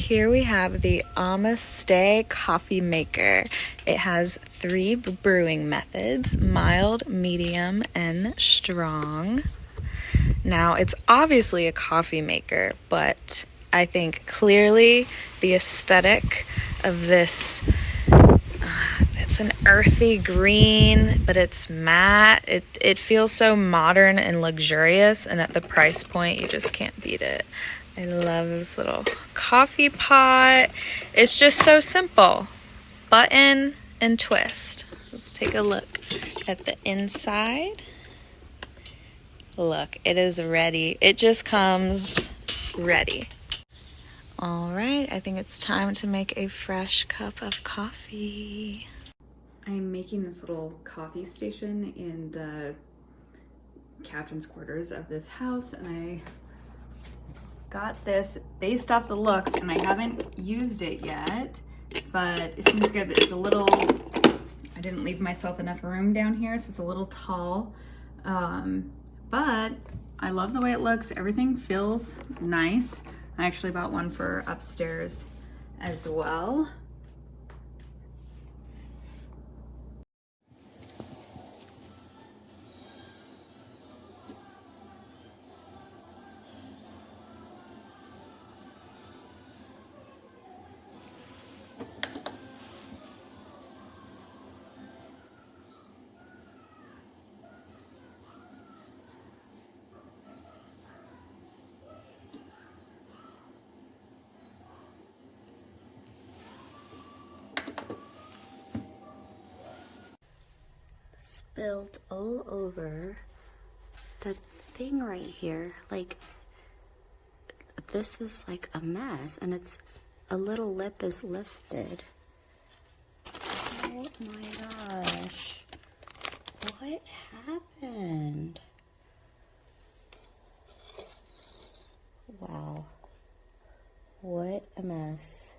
here we have the Amaste coffee maker. It has 3 brewing methods: mild, medium, and strong. Now, it's obviously a coffee maker, but I think clearly the aesthetic of this, it's an earthy green, but it's matte. It feels so modern and luxurious, and at the price point, you just can't beat it. I love this little coffee pot. It's just so simple. Button and twist. Let's take a look at the inside. Look, it is ready. It just comes ready. All right, I think it's time to make a fresh cup of coffee. I'm making this little coffee station in the captain's quarters of this house, and I got this based off the looks, and I haven't used it yet, but it seems good. It's a little, I didn't leave myself enough room down here, so it's a little tall, but I love the way it looks. Everything feels nice. I actually bought one for upstairs as well. Spilled all over the thing right here. Like, this is like a mess, and it's a little lip is lifted. Oh my gosh, what happened? Wow, what a mess.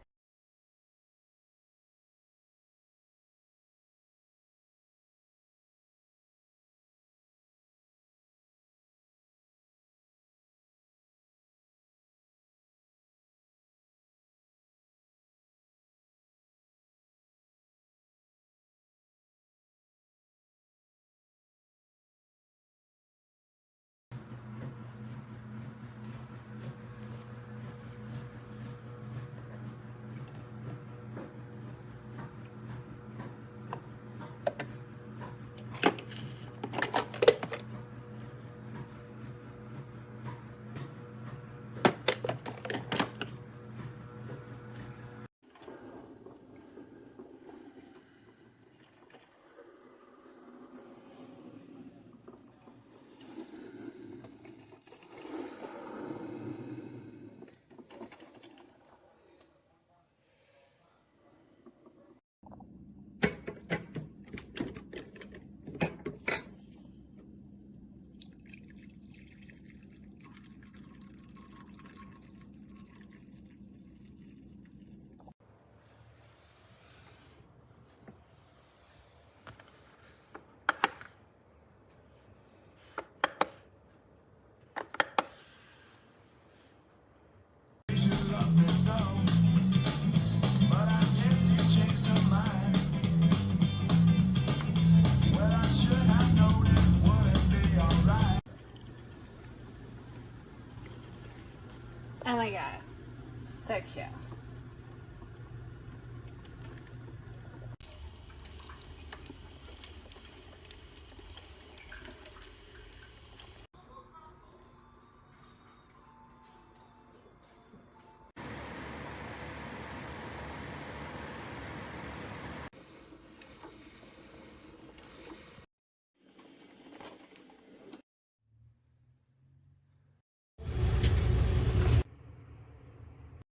Oh my god, so cute.